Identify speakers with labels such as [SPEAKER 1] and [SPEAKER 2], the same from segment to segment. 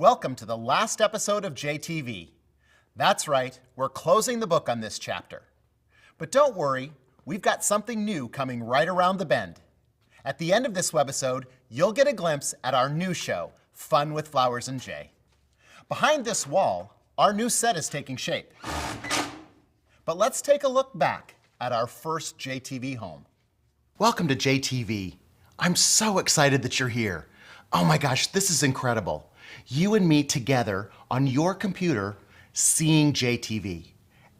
[SPEAKER 1] Welcome to the last episode of JTV. That's right, we're closing the book on this chapter. But don't worry, we've got something new coming right around the bend. At the end of this webisode, you'll get a glimpse at our new show, Fun with Flowers and Jay. Behind this wall, our new set is taking shape. But let's take a look back at our first JTV home. Welcome to JTV. I'm so excited that you're here. Oh my gosh, this is incredible. You and me together on your computer, seeing JTV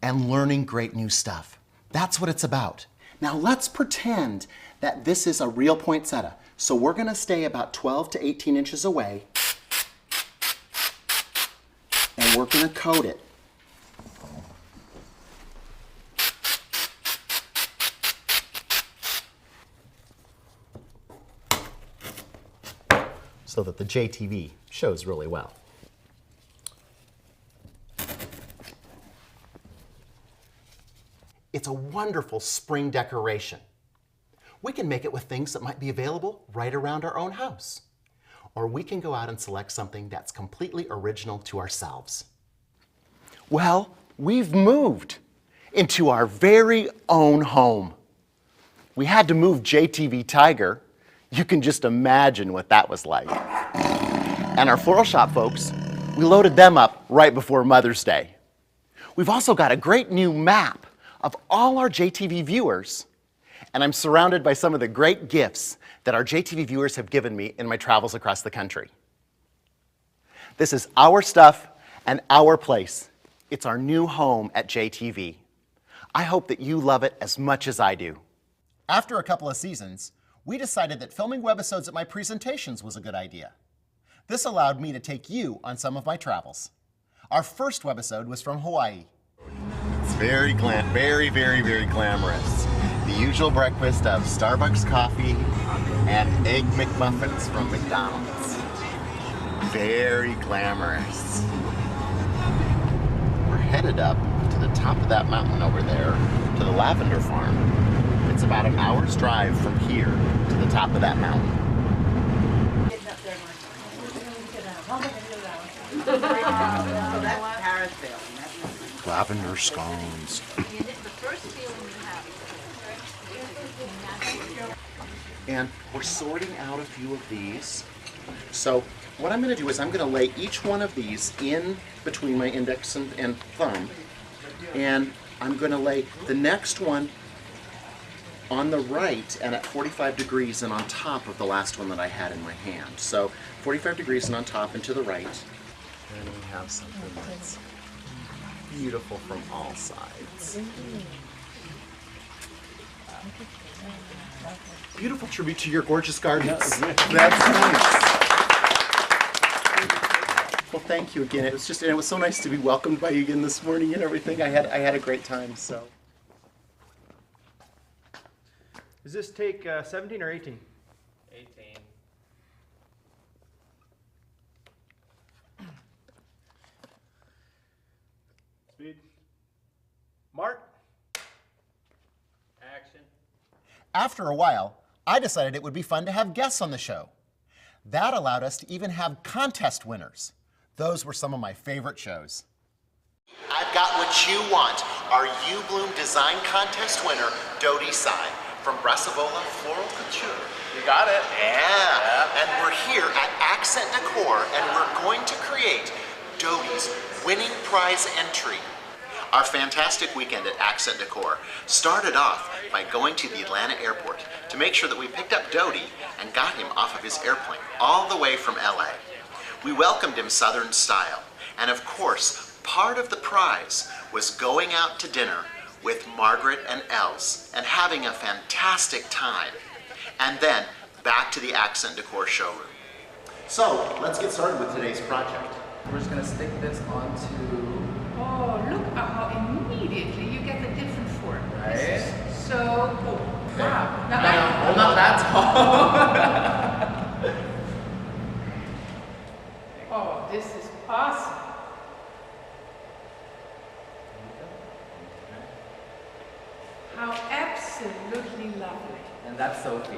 [SPEAKER 1] and learning great new stuff. That's what it's about. Now let's pretend that this is a real poinsettia. So we're gonna stay about 12 to 18 inches away and we're gonna coat it. So that the JTV shows really well. It's a wonderful spring decoration. We can make it with things that might be available right around our own house. Or we can go out and select something that's completely original to ourselves. Well, we've moved into our very own home. We had to move JTV Tiger. You can just imagine what that was like. And our floral shop folks, we loaded them up right before Mother's Day. We've also got a great new map of all our JTV viewers. And I'm surrounded by some of the great gifts that our JTV viewers have given me in my travels across the country. This is our stuff and our place. It's our new home at JTV. I hope that you love it as much as I do. After a couple of seasons, we decided that filming webisodes at my presentations was a good idea. This allowed me to take you on some of my travels. Our first webisode was from Hawaii. It's very glamorous. The usual breakfast of Starbucks coffee and Egg McMuffins from McDonald's. Very glamorous. We're headed up to the top of that mountain over there, to the lavender farm. It's about an hour's drive from here to the top of that mountain. Lavender scones. And we're sorting out a few of these. So what I'm going to do is I'm going to lay each one of these in between my index and thumb. And I'm going to lay the next one on the right and at 45 degrees and on top of the last one that I had in my hand. So 45 degrees and on top and to the right. And we have something that's beautiful from all sides. Beautiful tribute to your gorgeous gardens. Yes. That's nice. Well, thank you again. It was so nice to be welcomed by you again this morning and everything. I had a great time. So.
[SPEAKER 2] Is this take 17 or 18?
[SPEAKER 3] 18.
[SPEAKER 2] Speed. Mark.
[SPEAKER 3] Action.
[SPEAKER 1] After a while, I decided it would be fun to have guests on the show. That allowed us to even have contest winners. Those were some of my favorite shows. I've got what you want. Our You Bloom Design Contest winner, Dodie Sai, from Brassavola Floral Couture.
[SPEAKER 3] You got it.
[SPEAKER 1] Yeah. And we're here at Accent Decor, and we're going to create Dodie's winning prize entry. Our fantastic weekend at Accent Decor started off by going to the Atlanta airport to make sure that we picked up Dodie and got him off of his airplane all the way from LA. We welcomed him Southern style, and of course, part of the prize was going out to dinner with Margaret and Els and having a fantastic time. And then back to the Accent Decor showroom. So let's get started with today's project.
[SPEAKER 3] We're just gonna stick this onto.
[SPEAKER 4] Oh, look at how immediately you get the different form.
[SPEAKER 3] Right.
[SPEAKER 4] This is so cool. Wow. Now
[SPEAKER 3] Well, not that tall.
[SPEAKER 4] oh, this is awesome. How absolutely lovely.
[SPEAKER 3] And that's Sophie.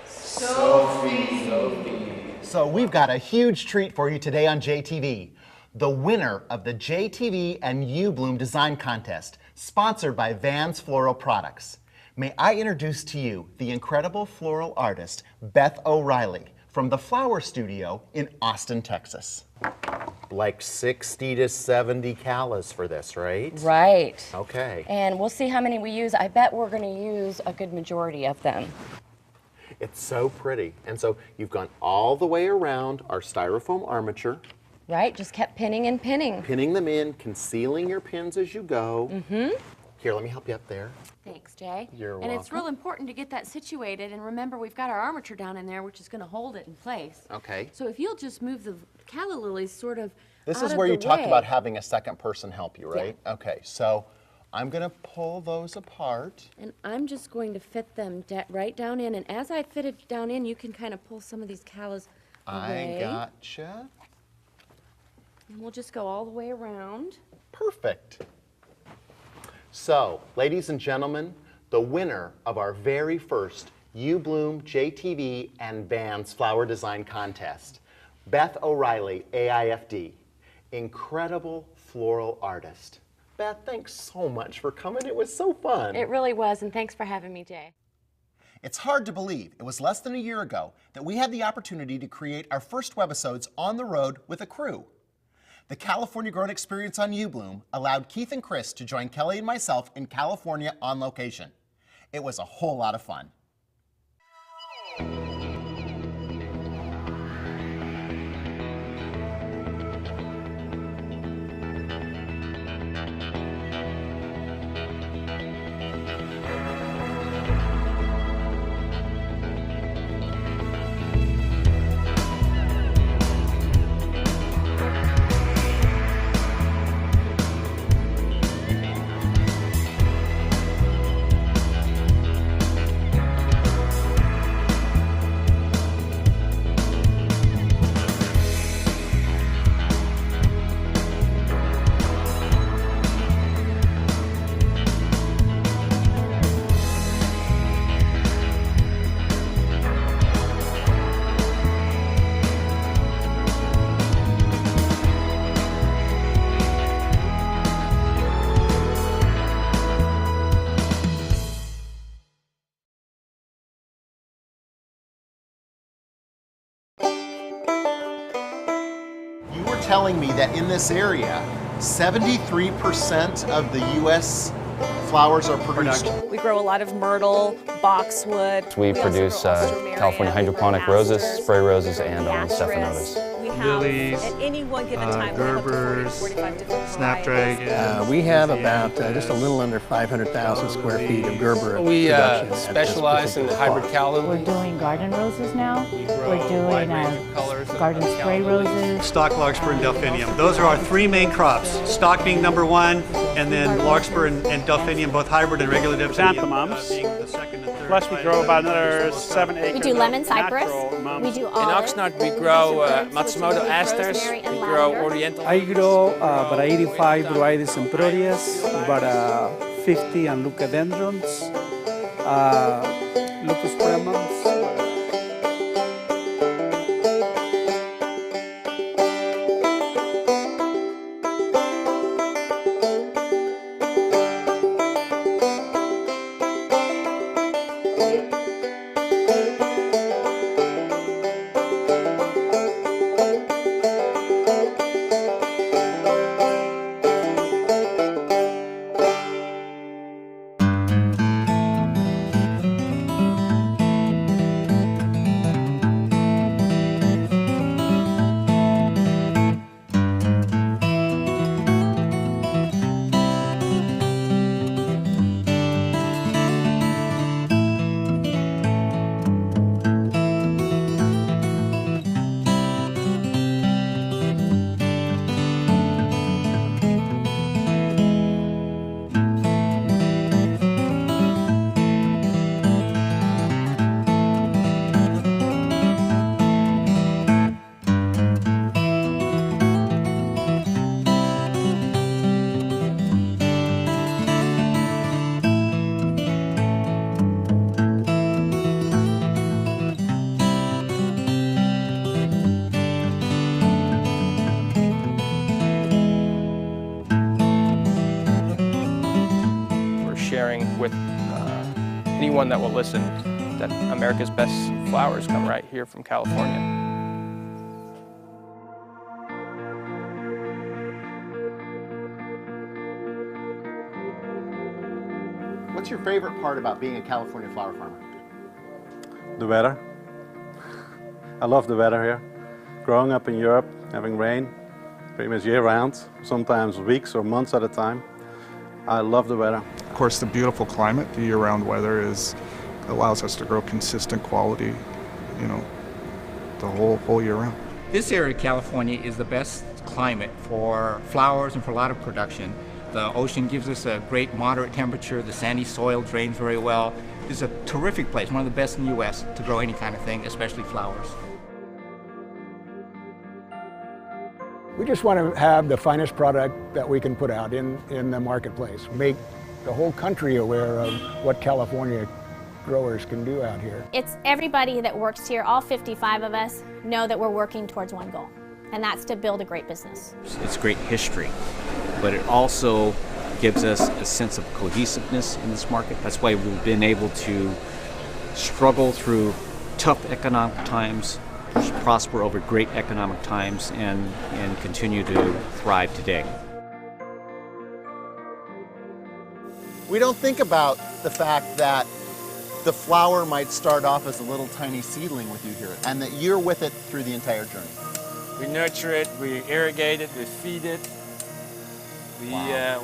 [SPEAKER 4] Sophie.
[SPEAKER 3] Sophie.
[SPEAKER 1] So we've got a huge treat for you today on JTV. The winner of the JTV and You Bloom Design Contest, sponsored by Vans Floral Products. May I introduce to you the incredible floral artist, Beth O'Reilly, from the Flower Studio in Austin, Texas. Like 60 to 70 callas for this, right?
[SPEAKER 5] Right.
[SPEAKER 1] Okay.
[SPEAKER 5] And we'll see how many we use. I bet we're going to use a good majority of them.
[SPEAKER 1] It's so pretty. And so you've gone all the way around our styrofoam armature,
[SPEAKER 5] Right? Just kept pinning and pinning.
[SPEAKER 1] pinning them in, concealing your pins as you go. Mm-hmm. Here, let me help you up there.
[SPEAKER 5] Thanks, Jay.
[SPEAKER 1] You're
[SPEAKER 5] And it's
[SPEAKER 1] welcome.
[SPEAKER 5] real important to get that situated. And remember, we've got our armature down in there, which is going to hold it in place.
[SPEAKER 1] Okay.
[SPEAKER 5] So if you'll just move the calla lilies sort of
[SPEAKER 1] This
[SPEAKER 5] out
[SPEAKER 1] is
[SPEAKER 5] of
[SPEAKER 1] where
[SPEAKER 5] the
[SPEAKER 1] you talked
[SPEAKER 5] way.
[SPEAKER 1] about having a second person help you, right? Okay, so I'm gonna pull those apart.
[SPEAKER 5] And I'm just going to fit them right down in. And as I fit it down in, you can kind of pull some of these callas away.
[SPEAKER 1] I gotcha.
[SPEAKER 5] And we'll just go all the way around.
[SPEAKER 1] Perfect. So, ladies and gentlemen, the winner of our very first You Bloom JTV and Vans Flower Design Contest, Beth O'Reilly, AIFD, incredible floral artist. Beth, thanks so much for coming. It was so fun.
[SPEAKER 5] It really was, and thanks for having me, Jay.
[SPEAKER 1] It's hard to believe it was less than a year ago that we had the opportunity to create our first webisodes on the road with a crew. The California Grown Experience on You Bloom allowed Keith and Chris to join Kelly and myself in California on location. It was a whole lot of fun. You were telling me that in this area, 73% of the U.S. flowers are produced.
[SPEAKER 6] We grow a lot of myrtle, boxwood.
[SPEAKER 7] We
[SPEAKER 6] also
[SPEAKER 7] produce
[SPEAKER 6] grow Australia,
[SPEAKER 7] California hydroponic roses,
[SPEAKER 6] asters,
[SPEAKER 7] spray roses, and
[SPEAKER 6] asters.
[SPEAKER 7] stephanotis.
[SPEAKER 6] We have,
[SPEAKER 2] Lilies,
[SPEAKER 6] at any one given time, we have up to 40 to
[SPEAKER 2] Gerbers,
[SPEAKER 6] 45 different
[SPEAKER 2] Snapdragon.
[SPEAKER 6] varieties.
[SPEAKER 8] We have about just a little under 500,000 square feet of Gerber
[SPEAKER 9] We
[SPEAKER 8] production at this
[SPEAKER 9] specialize in
[SPEAKER 8] particular
[SPEAKER 9] hybrid
[SPEAKER 8] farm.
[SPEAKER 9] calla
[SPEAKER 10] We're
[SPEAKER 9] lilies.
[SPEAKER 10] doing garden roses now.
[SPEAKER 9] grow
[SPEAKER 10] We're
[SPEAKER 9] a
[SPEAKER 10] doing
[SPEAKER 9] wide range of colors of
[SPEAKER 10] garden
[SPEAKER 9] calla
[SPEAKER 10] spray
[SPEAKER 9] lilies.
[SPEAKER 10] roses.
[SPEAKER 11] Stock, larkspur, and delphinium. Those are our three main crops. Stock being number one, and then larkspur and delphinium, both hybrid and regular delphinium,
[SPEAKER 2] Chrysanthemums.
[SPEAKER 11] being the second and third.
[SPEAKER 2] Plus we grow about another 7 acres.
[SPEAKER 12] We do lemon cypress.
[SPEAKER 2] natural mums.
[SPEAKER 12] We do
[SPEAKER 9] In
[SPEAKER 12] olive.
[SPEAKER 9] Oxnard, we grow Matsumoto asters,
[SPEAKER 12] rosemary and
[SPEAKER 9] we grow
[SPEAKER 12] lavender.
[SPEAKER 9] oriental.
[SPEAKER 13] I grow about 85 varieties and Prodias, about 50 and Leucadendrons, Lupus primums.
[SPEAKER 9] with anyone that will listen that America's best flowers come right here from California.
[SPEAKER 1] What's your favorite part about being a California flower farmer?
[SPEAKER 13] The weather. I love the weather here. Growing up in Europe, having rain, pretty much year-round, sometimes weeks or months at a time. I love the weather.
[SPEAKER 2] Of course, the beautiful climate, the year-round weather allows us to grow consistent quality, the whole year round.
[SPEAKER 3] This area of California is the best climate for flowers and for a lot of production. The ocean gives us a great moderate temperature. The sandy soil drains very well. It's a terrific place, one of the best in the U.S. to grow any kind of thing, especially flowers.
[SPEAKER 8] We just want to have the finest product that we can put out in the marketplace. Make the whole country aware of what California growers can do out here.
[SPEAKER 10] It's everybody that works here, all 55 of us, know that we're working towards one goal, and that's to build a great business.
[SPEAKER 12] It's great history, but it also gives us a sense of cohesiveness in this market. That's why we've been able to struggle through tough economic times, prosper over great economic times, and continue to thrive today.
[SPEAKER 1] We don't think about the fact that the flower might start off as a little tiny seedling with you here, and that you're with it through the entire journey.
[SPEAKER 9] We nurture it, we irrigate it, we feed it. We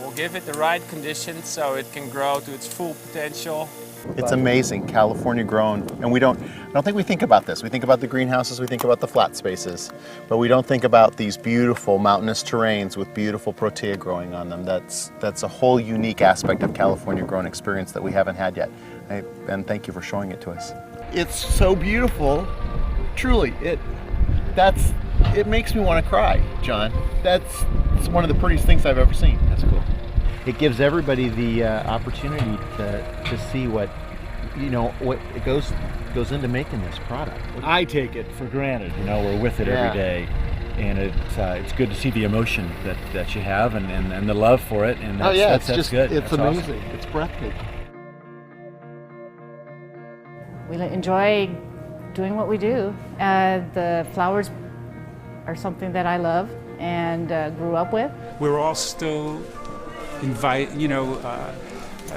[SPEAKER 9] will give it the right conditions so it can grow to its full potential.
[SPEAKER 1] It's amazing, California grown, and I don't think we think about this. We think about the greenhouses, we think about the flat spaces, but we don't think about these beautiful mountainous terrains with beautiful protea growing on them. That's a whole unique aspect of California grown experience that we haven't had yet. And thank you for showing it to us. It's so beautiful, truly. It makes me want to cry, John. It's one of the prettiest things I've ever seen.
[SPEAKER 14] That's cool. It gives everybody the opportunity to see what it goes into making this product. I take it for granted, we're with it every day, and it's good to see the emotion that you have and the love for it, and that's good.
[SPEAKER 1] It's
[SPEAKER 14] that's
[SPEAKER 1] amazing.
[SPEAKER 14] Awesome.
[SPEAKER 1] It's breathtaking.
[SPEAKER 15] We enjoy doing what we do. The flowers are something that I love and grew up with.
[SPEAKER 13] We're all still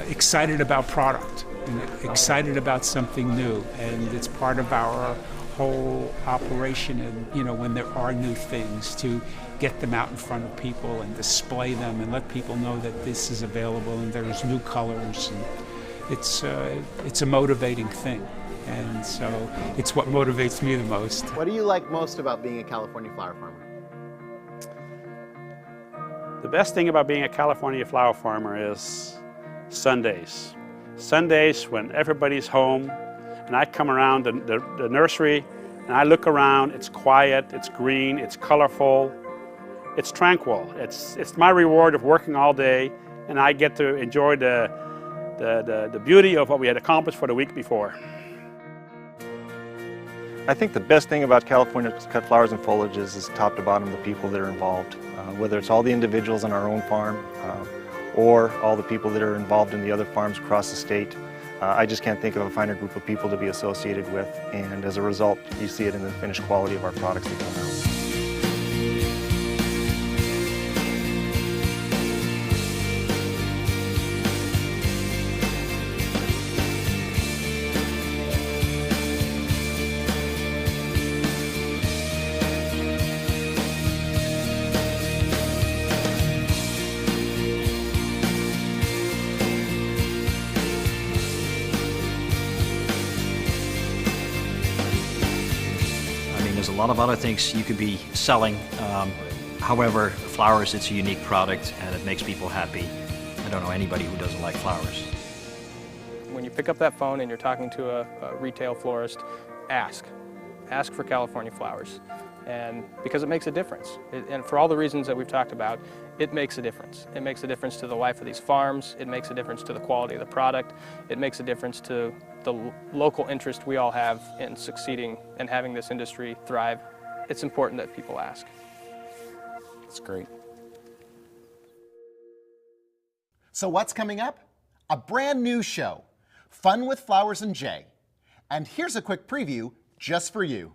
[SPEAKER 13] excited about product and excited about something new, and it's part of our whole operation. And when there are new things, to get them out in front of people and display them and let people know that this is available and there's new colors, and it's a motivating thing. And so it's what motivates me the most.
[SPEAKER 1] What do you like most about being a California flower farmer?
[SPEAKER 2] The best thing about being a California flower farmer is Sundays. Sundays when everybody's home, and I come around the nursery and I look around. It's quiet, it's green, it's colorful, it's tranquil. It's my reward of working all day, and I get to enjoy the beauty of what we had accomplished for the week before.
[SPEAKER 16] I think the best thing about California cut flowers and foliages is top to bottom the people that are involved. Whether it's all the individuals on our own farm or all the people that are involved in the other farms across the state. I just can't think of a finer group of people to be associated with, and as a result, you see it in the finished quality of our products that come out.
[SPEAKER 17] There's a lot of other things you could be selling. However, flowers, it's a unique product and it makes people happy. I don't know anybody who doesn't like flowers.
[SPEAKER 9] When you pick up that phone and you're talking to a retail florist, ask for California flowers. And because it makes a difference. And for all the reasons that we've talked about, it makes a difference. It makes a difference to the life of these farms. It makes a difference to the quality of the product. It makes a difference to the local interest we all have in succeeding and having this industry thrive. It's important that people ask.
[SPEAKER 1] It's great. So what's coming up?
[SPEAKER 18] a brand new show, Fun with Flowers and Jay. And here's a quick preview just for you.